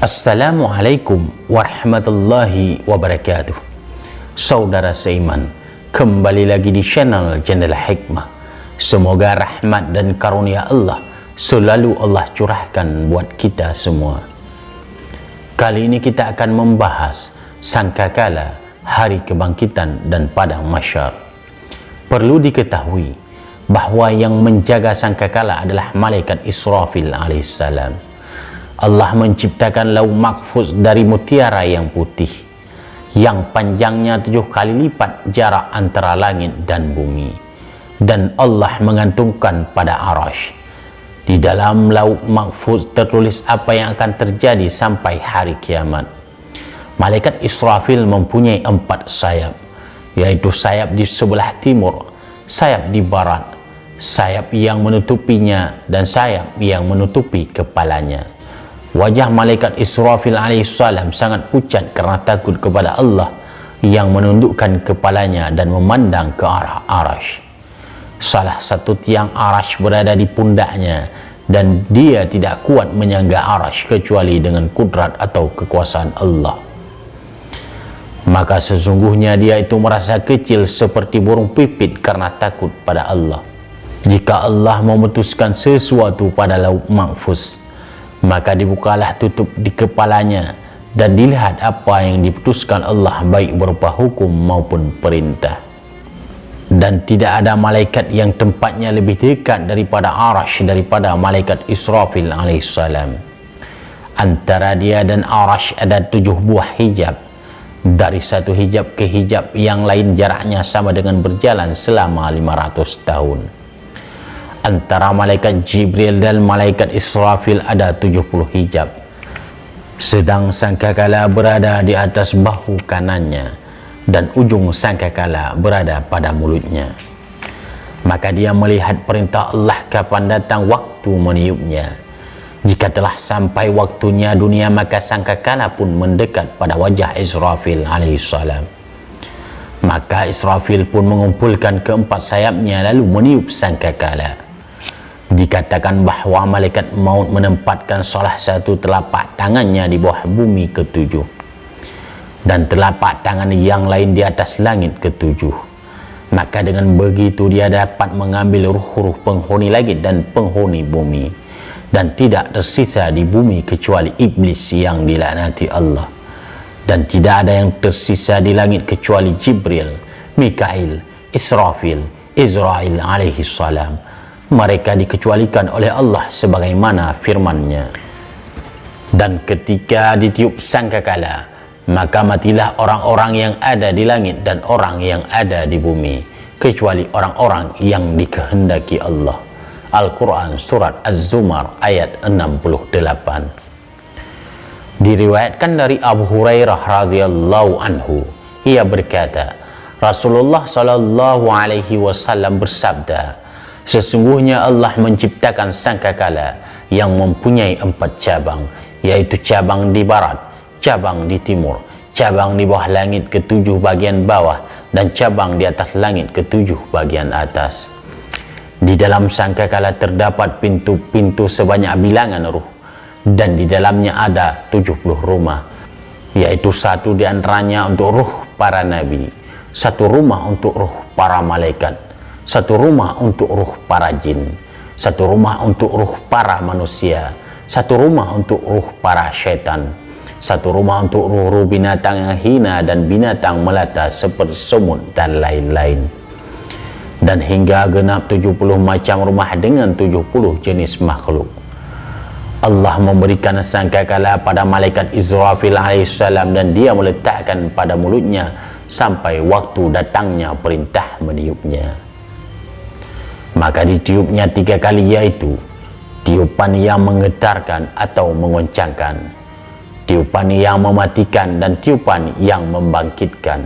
Assalamualaikum warahmatullahi wabarakatuh. Saudara seiman, kembali lagi di channel Jendela Hikmah. Semoga rahmat dan karunia Allah selalu Allah curahkan buat kita semua. Kali ini kita akan membahas sangkakala, hari kebangkitan dan padang mahsyar. Perlu diketahui bahwa yang menjaga sangkakala adalah malaikat Israfil alaihissalam. Allah menciptakan lauh mahfuz dari mutiara yang putih, yang panjangnya 7 kali lipat jarak antara langit dan bumi, dan Allah mengantungkan pada arasy. Di dalam lauh mahfuz tertulis apa yang akan terjadi sampai hari kiamat. Malaikat Israfil mempunyai 4 sayap, yaitu sayap di sebelah timur, sayap di barat, sayap yang menutupinya, dan sayap yang menutupi kepalanya. Wajah malaikat Israfil alaihissalam sangat pucat karena takut kepada Allah yang menundukkan kepalanya dan memandang ke arah arasy. Salah satu tiang arasy berada di pundaknya dan dia tidak kuat menyangga arasy kecuali dengan kudrat atau kekuasaan Allah. Maka sesungguhnya dia itu merasa kecil seperti burung pipit karena takut pada Allah. Jika Allah memutuskan sesuatu pada lauh mahfuz, maka dibukalah tutup di kepalanya dan dilihat apa yang diputuskan Allah, baik berupa hukum maupun perintah. Dan tidak ada malaikat yang tempatnya lebih dekat daripada arasy daripada malaikat Israfil alaihissalam. Antara dia dan arasy ada 7 buah hijab. Dari satu hijab ke hijab yang lain jaraknya sama dengan berjalan selama 500 tahun. Antara malaikat Jibril dan malaikat Israfil ada 70 hijab. Sedang sangkakala berada di atas bahu kanannya dan ujung sangkakala berada pada mulutnya. Maka dia melihat perintah Allah kapan datang waktu meniupnya. Jika telah sampai waktunya dunia, maka sangkakala pun mendekat pada wajah Israfil alaihissalam. Maka Israfil pun mengumpulkan keempat sayapnya lalu meniup sangkakala. Dikatakan bahawa malaikat maut menempatkan salah satu telapak tangannya di bawah bumi ke-7 dan telapak tangan yang lain di atas langit ke-7. Maka dengan begitu dia dapat mengambil ruh-ruh penghuni langit dan penghuni bumi, dan tidak tersisa di bumi kecuali iblis yang dilaknati Allah, dan tidak ada yang tersisa di langit kecuali Jibril, Mikail, Israfil, Israil alaihi salam. Mereka dikecualikan oleh Allah sebagaimana firman-Nya. Dan ketika ditiup sangkakala, maka matilah orang-orang yang ada di langit dan orang yang ada di bumi, kecuali orang-orang yang dikehendaki Allah. Al-Quran Surat Az-Zumar ayat 68. Diriwayatkan dari Abu Hurairah radhiyallahu anhu, ia berkata, Rasulullah sallallahu alaihi wasallam bersabda, sesungguhnya Allah menciptakan sangkakala yang mempunyai 4 cabang, yaitu cabang di barat, cabang di timur, cabang di bawah langit ke-7 bagian bawah, dan cabang di atas langit ke-7 bagian atas. Di dalam sangkakala terdapat pintu-pintu sebanyak bilangan ruh, dan di dalamnya ada 70 rumah, yaitu satu di antaranya untuk ruh para nabi, satu rumah untuk ruh para malaikat, satu rumah untuk ruh para jin, satu rumah untuk ruh para manusia, satu rumah untuk ruh para syaitan, satu rumah untuk ruh-ruh binatang yang hina dan binatang melata seperti semut dan lain-lain. Dan hingga genap 70 macam rumah dengan 70 jenis makhluk. Allah memberikan sangkakala pada malaikat Israfil alaihissalam dan dia meletakkan pada mulutnya sampai waktu datangnya perintah meniupnya. Maka ditiupnya 3 kali, yaitu tiupan yang menggetarkan atau mengoncangkan, tiupan yang mematikan, dan tiupan yang membangkitkan.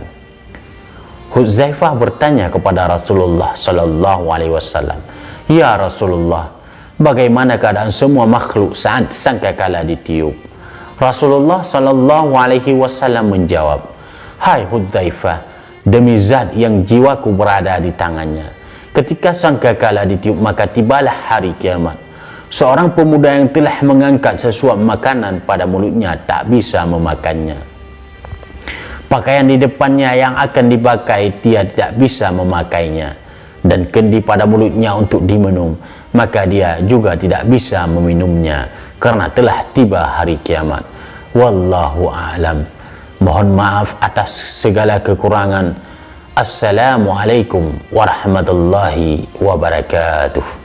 Huzaifah bertanya kepada Rasulullah sallallahu alaihi wasallam, "Ya Rasulullah, bagaimana keadaan semua makhluk saat sangkakala ditiup?" Rasulullah sallallahu alaihi wasallam menjawab, "Hai Huzaifah, demi zat yang jiwaku berada di tangannya, ketika sangkakala ditiup maka tibalah hari kiamat. Seorang pemuda yang telah mengangkat sesuap makanan pada mulutnya tak bisa memakannya. Pakaian di depannya yang akan dipakai dia tidak bisa memakainya, dan kendi pada mulutnya untuk diminum, maka dia juga tidak bisa meminumnya karena telah tiba hari kiamat. Wallahu a'lam. Mohon maaf atas segala kekurangan. Assalamualaikum warahmatullahi wabarakatuh.